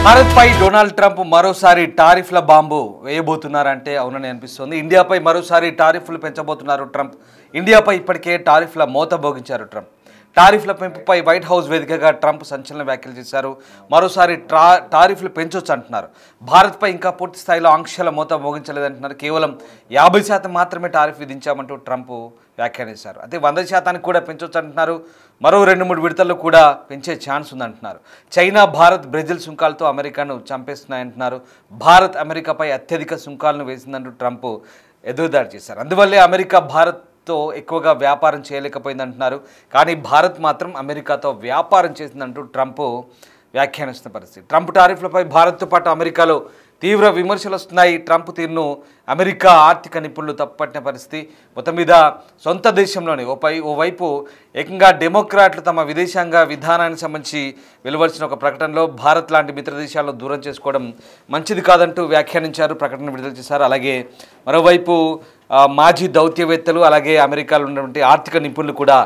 భారత్పై Donald Trump మరోసారి టారిఫ్ల bomb వేయబోతున్నారంటే అవునని అనిపిస్తుంది. ఇండియాపై మరోసారి టారిఫ్లు పెంచబోతున్నారు ట్రంప్. ఇండియాపై ఇప్పటికే టారిఫ్ల మోత భోగించారు ట్రంప్. టారిఫ్ల పెంపుపై వైట్ హౌస్ వేదికగా ట్రంప్ సంచలన వ్యాఖ్యలు చేశారు. మరోసారి టారిఫ్లు పెంచొచ్చు అంటున్నారు. భారత్పై ఇంకా పూర్తి స్థాయిలో ఆంక్షల మోత మోగించలేదంటున్నారు. కేవలం 50% మాత్రమే టారిఫ్ విధించామంటూ ట్రంప్ వ్యాఖ్యానించారు. అయితే 100% కూడా పెంచొచ్చు అంటున్నారు. మరో 2-3 విడతల్లో కూడా పెంచే ఛాన్స్ ఉందంటున్నారు. చైనా, భారత్, బ్రెజిల్ సుంకాలతో అమెరికాను చంపేస్తున్నాయంటున్నారు. భారత్ అమెరికాపై అత్యధిక సుంకాలను వేసిందంటూ ట్రంప్ ఎదురుదాడి చేశారు. అందువల్లే అమెరికా భారత్తో ఎక్కువగా వ్యాపారం చేయలేకపోయిందంటున్నారు. కానీ భారత్ మాత్రం అమెరికాతో వ్యాపారం చేసిందంటూ ట్రంప్ వ్యాఖ్యానిస్తున్న పరిస్థితి. ట్రంప్ టారిఫ్లపై భారత్తో పాటు అమెరికాలో తీవ్ర విమర్శలు వస్తున్నాయి. ట్రంప్ తీరును అమెరికా ఆర్థిక నిపుణులు తప్పుపట్టిన పరిస్థితి. మొత్తం మీద సొంత దేశంలోనే ఓవైపు ఏకంగా డెమోక్రాట్లు తమ విదేశాంగ విధానానికి సంబంధించి వెలువరిచిన ఒక ప్రకటనలో భారత్ లాంటి మిత్ర దేశాలను దూరం చేసుకోవడం మంచిది కాదంటూ వ్యాఖ్యానించారు, ప్రకటన విడుదల చేశారు. అలాగే మరోవైపు మాజీ దౌత్యవేత్తలు అలాగే అమెరికాలో ఉన్నటువంటి ఆర్థిక నిపుణులు కూడా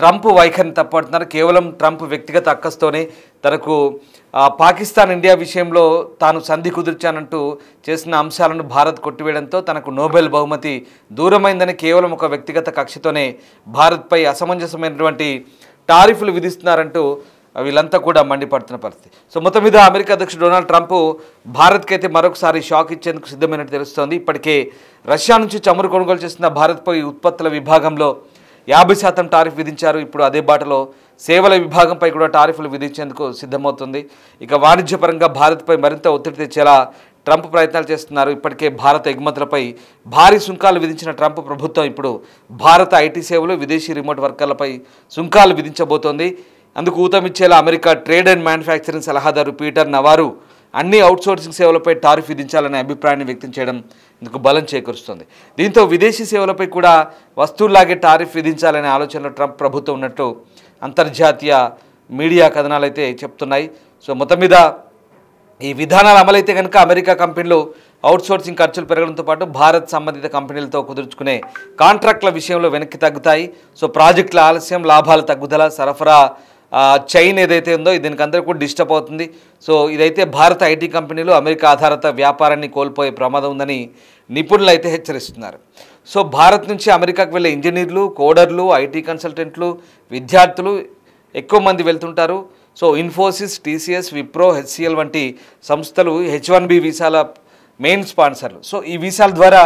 ట్రంప్ వైఖరిని తప్పడుతున్నారు. కేవలం ట్రంప్ వ్యక్తిగత అక్కస్తోనే తనకు పాకిస్తాన్ ఇండియా విషయంలో తాను సంధి కుదిర్చానంటూ చేసిన అంశాలను భారత్ కొట్టివేయడంతో తనకు నోబెల్ బహుమతి దూరమైందని కేవలం ఒక వ్యక్తిగత కక్షతోనే భారత్పై అసమంజసమైనటువంటి టారిఫ్లు విధిస్తున్నారంటూ వీళ్ళంతా కూడా మండిపడుతున్న పరిస్థితి. సో మొత్తం మీద అమెరికా అధ్యక్షుడు డొనాల్డ్ ట్రంప్ భారత్కి అయితే మరొకసారి షాక్ ఇచ్చేందుకు సిద్ధమైనట్టు తెలుస్తోంది. ఇప్పటికే రష్యా నుంచి చమురు కొనుగోలు చేస్తున్న భారత్పై ఉత్పత్తుల విభాగంలో 50% టారిఫ్ విధించారు. ఇప్పుడు అదే బాటలో సేవల విభాగంపై కూడా టారిఫ్లు విధించేందుకు సిద్ధమవుతుంది. ఇక వాణిజ్యపరంగా భారత్పై మరింత ఒత్తిడి తెచ్చేలా ట్రంప్ ప్రయత్నాలు చేస్తున్నారు. ఇప్పటికే భారత ఎగుమతులపై భారీ సుంకాలు విధించిన ట్రంప్ ప్రభుత్వం ఇప్పుడు భారత ఐటీ సేవలు, విదేశీ రిమోట్ వర్కర్లపై సుంకాలు విధించబోతోంది. అందుకు ఊతమిచ్చేలా అమెరికా ట్రేడ్ అండ్ మ్యానుఫ్యాక్చరింగ్ సలహాదారు పీటర్ నవారు అన్ని అవుట్సోర్సింగ్ సేవలపై టారిఫ్ విధించాలనే అభిప్రాయాన్ని వ్యక్తం చేయడం ఇందుకు బలం చేకూరుస్తుంది. దీంతో విదేశీ సేవలపై కూడా వస్తువుల్లాగే టారిఫ్ విధించాలనే ఆలోచనలో ట్రంప్ ప్రభుత్వం ఉన్నట్టు అంతర్జాతీయ మీడియా కథనాలు అయితే చెప్తున్నాయి. సో మొత్తం మీద ఈ విధానాలు అమలైతే కనుక అమెరికా కంపెనీలు అవుట్సోర్సింగ్ ఖర్చులు పెరగడంతో పాటు భారత్ సంబంధిత కంపెనీలతో కుదుర్చుకునే కాంట్రాక్టుల విషయంలో వెనక్కి తగ్గుతాయి. సో ప్రాజెక్టుల ఆలస్యం, లాభాల తగ్గుదల, సరఫరా చైన్ ఏదైతే ఉందో దీనికి అందరూ కూడా డిస్టర్బ్ అవుతుంది. సో ఇదైతే భారత ఐటీ కంపెనీలు అమెరికా ఆధారిత వ్యాపారాన్ని కోల్పోయే ప్రమాదం ఉందని నిపుణులు అయితే హెచ్చరిస్తున్నారు. సో భారత్ నుంచి అమెరికాకు వెళ్ళే ఇంజనీర్లు, కోడర్లు, ఐటీ కన్సల్టెంట్లు, విద్యార్థులు ఎక్కువ మంది వెళ్తుంటారు. So Infosys, TCS, Wipro, HCl వంటి సంస్థలు H1B వీసాల మెయిన్ స్పాన్సర్లు. సో ఈ వీసాల ద్వారా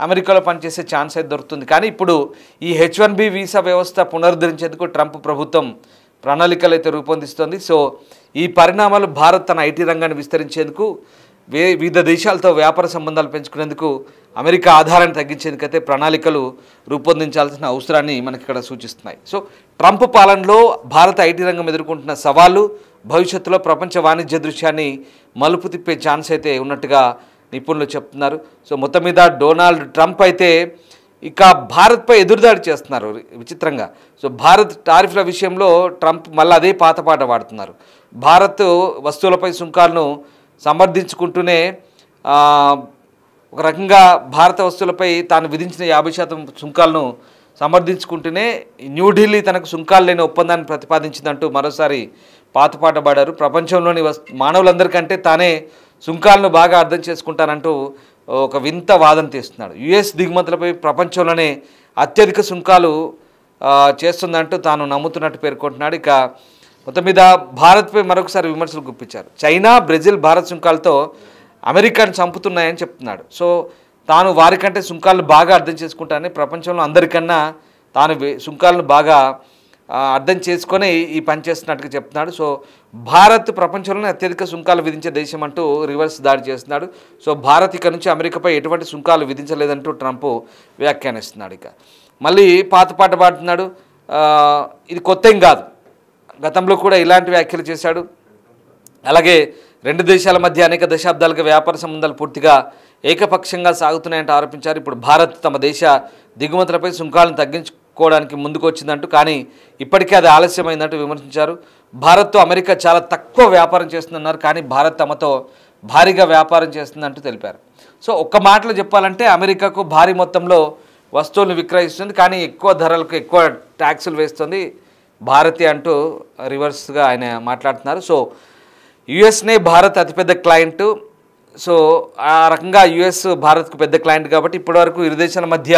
అమెరికాలో పనిచేసే ఛాన్స్ అయితే దొరుకుతుంది. కానీ ఇప్పుడు ఈ H1B వీసా వ్యవస్థ పునరుద్ధరించేందుకు ట్రంప్ ప్రభుత్వం ప్రణాళికలు అయితే రూపొందిస్తోంది. సో ఈ పరిణామాలు భారత్ తన ఐటీ రంగాన్ని విస్తరించేందుకు, వివిధ దేశాలతో వ్యాపార సంబంధాలు పెంచుకునేందుకు, అమెరికా ఆధారాన్ని తగ్గించేందుకైతే ప్రణాళికలు రూపొందించాల్సిన అవసరాన్ని మనకి ఇక్కడ సూచిస్తున్నాయి. సో ట్రంప్ పాలనలో భారత ఐటీ రంగం ఎదుర్కొంటున్న సవాళ్ళు భవిష్యత్తులో ప్రపంచ వాణిజ్య దృశ్యాన్ని మలుపు తిప్పే ఛాన్స్ అయితే ఉన్నట్టుగా నిపుణులు చెప్తున్నారు. సో మొత్తం మీద డొనాల్డ్ ట్రంప్ అయితే ఇక భారత్పై ఎదురుదాడి చేస్తున్నారు విచిత్రంగా. సో భారత్ టారిఫ్ల విషయంలో ట్రంప్ మళ్ళీ అదే పాత పాట వాడుతున్నారు. భారత్ వస్తువులపై సుంకాలను సమర్థించుకుంటూనే ఒక రకంగా భారత వస్తువులపై తాను విధించిన 50% సుంకాలను సమర్థించుకుంటూనే న్యూఢిల్లీ తనకు సుంకాలు లేని ఒప్పందాన్ని ప్రతిపాదించిందంటూ మరోసారి పాతపాట పాడారు. ప్రపంచంలోని మానవులందరికంటే తానే సుంకాలను బాగా అర్థం చేసుకుంటానంటూ ఒక వింత వాదన తీస్తున్నాడు. యుఎస్ దిగుమతులపై ప్రపంచంలోనే అత్యధిక సుంకాలు చేస్తుందంటూ తాను నమ్ముతున్నట్టు పేర్కొంటున్నాడు. ఇక మొత్తం మీద భారత్పై మరొకసారి విమర్శలు గుప్పించారు. చైనా, బ్రెజిల్ భారత్ సుంకాలతో అమెరికాను చంపుతున్నాయని చెప్తున్నాడు. సో తాను వారికంటే సుంకాలను బాగా అర్థం చేసుకుంటానని, ప్రపంచంలో అందరికన్నా తాను సుంకాలను బాగా అర్థం చేసుకొని ఈ పని చేస్తున్నట్టుగా చెప్తున్నాడు. సో భారత్ ప్రపంచంలోనే అత్యధిక సుంకాలు విధించే దేశం అంటూ రివర్స్ దాడి చేస్తున్నాడు. సో భారత్ ఇక నుంచి అమెరికాపై ఎటువంటి సుంకాలు విధించలేదంటూ ట్రంప్ వ్యాఖ్యానిస్తున్నాడు. ఇక మళ్ళీ పాత పాట పాడుతున్నాడు. ఇది కొత్త ఏం కాదు, గతంలో కూడా ఇలాంటి వ్యాఖ్యలు చేశాడు. అలాగే రెండు దేశాల మధ్య అనేక దశాబ్దాలుగా వ్యాపార సంబంధాలు పూర్తిగా ఏకపక్షంగా సాగుతున్నాయంటూ ఆరోపించారు. ఇప్పుడు భారత్ తమ దేశ దిగుమతులపై సుంకాలను తగ్గించుకోవడానికి ముందుకు వచ్చిందంటూ, కానీ ఇప్పటికే అది ఆలస్యమైందంటూ విమర్శించారు. భారత్తో అమెరికా చాలా తక్కువ వ్యాపారం చేస్తుందన్నారు, కానీ భారత్ తమతో భారీగా వ్యాపారం చేస్తుందంటూ తెలిపారు. సో ఒక్క మాటలో చెప్పాలంటే అమెరికాకు భారీ మొత్తంలో వస్తువులను విక్రయిస్తుంది, కానీ ఎక్కువ ధరలకు ఎక్కువ ట్యాక్సులు వేస్తుంది భారతి అంటూ రివర్స్గా ఆయన మాట్లాడుతున్నారు. సో యుఎస్నే భారత్ అతిపెద్ద క్లయింట్. సో ఆ రకంగా యుఎస్ భారత్కు పెద్ద క్లయింట్ కాబట్టి ఇప్పటివరకు ఇరు దేశాల మధ్య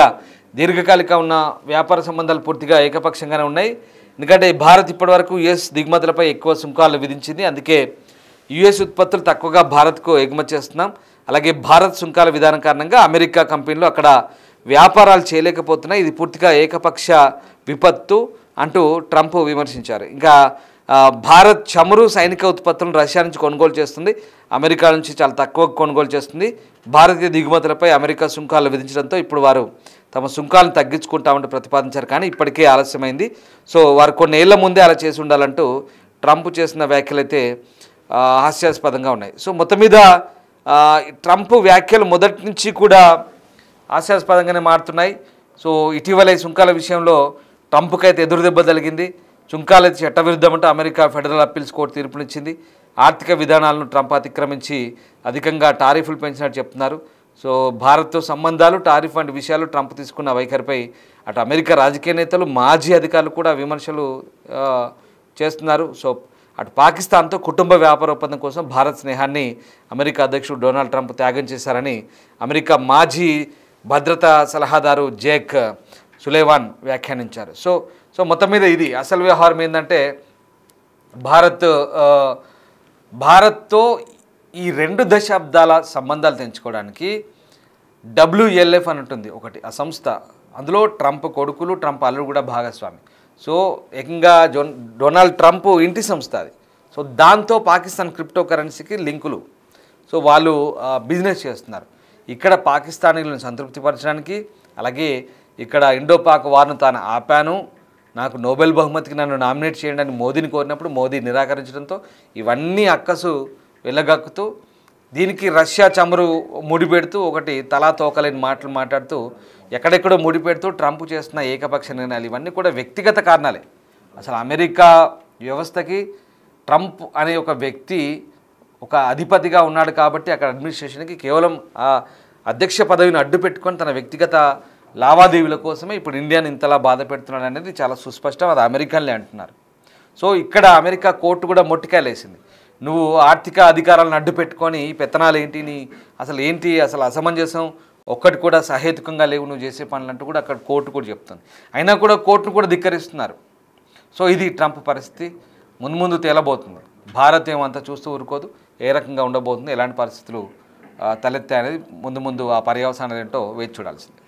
దీర్ఘకాలిక ఉన్న వ్యాపార సంబంధాలు పూర్తిగా ఏకపక్షంగానే ఉన్నాయి. ఎందుకంటే భారత్ ఇప్పటివరకు యుఎస్ దిగుమతులపై ఎక్కువ సుంకాలు విధించింది. అందుకే యుఎస్ ఉత్పత్తులు తక్కువగా భారత్కు ఎగుమతి చేస్తున్నాం. అలాగే భారత్ సుంకాల విధానం కారణంగా అమెరికా కంపెనీలు అక్కడ వ్యాపారాలు చేయలేకపోతున్నాయి. ఇది పూర్తిగా ఏకపక్ష విపత్తు అంటూ ట్రంప్ విమర్శించారు. ఇంకా భారత్ చమురు సైనిక ఉత్పత్తులను రష్యా నుంచి కొనుగోలు చేస్తుంది, అమెరికా నుంచి చాలా తక్కువ కొనుగోలు చేస్తుంది. భారతీయ దిగుమతులపై అమెరికా సుంకాలు విధించడంతో ఇప్పుడు వారు తమ సుంకాలను తగ్గించుకుంటామంటూ ప్రతిపాదించారు. కానీ ఇప్పటికే ఆలస్యమైంది. సో వారు కొన్ని ఏళ్ల ముందే అలా చేసి ఉండాలంటూ ట్రంప్ చేసిన వ్యాఖ్యలు అయితే హాస్యాస్పదంగా ఉన్నాయి. సో మొత్తం మీద ట్రంప్ వ్యాఖ్యలు మొదటి నుంచి కూడా హాస్యాస్పదంగానే మారుతున్నాయి. సో ఇటీవల ఈ సుంకాల విషయంలో ట్రంప్కి అయితే ఎదురుదెబ్బ తగిలింది. సుంకాలు అయితే చట్టవిరుద్ధమంటూ అమెరికా ఫెడరల్ అప్పీల్స్ కోర్టు తీర్పునిచ్చింది. ఆర్థిక విధానాలను ట్రంప్ అతిక్రమించి అధికంగా టారిఫ్లు పెంచినట్టు చెప్తున్నారు. సో భారత్తో సంబంధాలు, టారిఫ్ వంటి విషయాలు ట్రంప్ తీసుకున్న వైఖరిపై అటు అమెరికా రాజకీయ నేతలు, మాజీ అధికారులు కూడా విమర్శలు చేస్తున్నారు. సో అటు పాకిస్తాన్తో కుటుంబ వ్యాపార ఒప్పందం కోసం భారత్ స్నేహాన్ని అమెరికా అధ్యక్షుడు డొనాల్డ్ ట్రంప్ త్యాగం చేశారని అమెరికా మాజీ భద్రతా సలహాదారు జేక్ సులేవాన్ వ్యాఖ్యానించారు. సో మొత్తం మీద ఇది అసలు వ్యవహారం ఏంటంటే భారత్తో ఈ 2 దశాబ్దాల సంబంధాలు తెంచుకోవడానికి WLF అని ఉంటుంది ఒకటి, ఆ సంస్థ. అందులో ట్రంప్ కొడుకులు, ట్రంప్ అల్లుడు కూడా భాగస్వామి. సో ఏకంగా డొనాల్డ్ ట్రంప్ ఇంటి సంస్థ అది. సో దాంతో పాకిస్తాన్ క్రిప్టో కరెన్సీకి లింకులు. సో వాళ్ళు బిజినెస్ చేస్తున్నారు. ఇక్కడ పాకిస్తానీలను సంతృప్తిపరచడానికి, అలాగే ఇక్కడ ఇండో పాక్ వార్ను తాను ఆపాను, నాకు నోబెల్ బహుమతికి నన్ను నామినేట్ చేయండి అని మోదీని కోరినప్పుడు మోదీ నిరాకరించడంతో ఇవన్నీ అక్కసు వెళ్ళగక్కుతూ దీనికి రష్యా చమురు ముడిపెడుతూ ఒకటి తలా తోకలేని మాటలు మాట్లాడుతూ ఎక్కడెక్కడో ముడిపెడుతూ ట్రంప్ చేస్తున్న ఏకపక్ష నిర్ణయాలు ఇవన్నీ కూడా వ్యక్తిగత కారణాలే. అసలు అమెరికా వ్యవస్థకి ట్రంప్ అనే ఒక వ్యక్తి ఒక అధిపతిగా ఉన్నాడు కాబట్టి అక్కడ అడ్మినిస్ట్రేషన్కి కేవలం ఆ అధ్యక్ష పదవిని అడ్డు పెట్టుకొని తన వ్యక్తిగత లావాదేవీల కోసమే ఇప్పుడు ఇండియాని ఇంతలా బాధ పెడుతున్నాడు అనేది చాలా సుస్పష్టం. అది అమెరికన్లే అంటున్నారు. సో ఇక్కడ అమెరికా కోర్టు కూడా మొట్టికాయలు వేసింది. నువ్వు ఆర్థిక అధికారాలను అడ్డు పెట్టుకొని పెత్తనాలు ఏంటి, అసలు అసమంజసం ఒక్కటి కూడా సహేతుకంగా లేవు నువ్వు చేసే పనులంటూ కూడా అక్కడ కోర్టు కూడా చెప్తుంది. అయినా కూడా కోర్టును కూడా ధిక్కరిస్తున్నారు. సో ఇది ట్రంప్ పరిస్థితి. ముందు తేలబోతుంది. భారత్ ఏమంతా చూస్తూ ఊరుకోదు. ఏ రకంగా ఉండబోతుంది, ఎలాంటి పరిస్థితులు తలెత్తాయి అనేది ముందు ఆ పర్యవసానాలు ఏంటో వేచి చూడాల్సింది.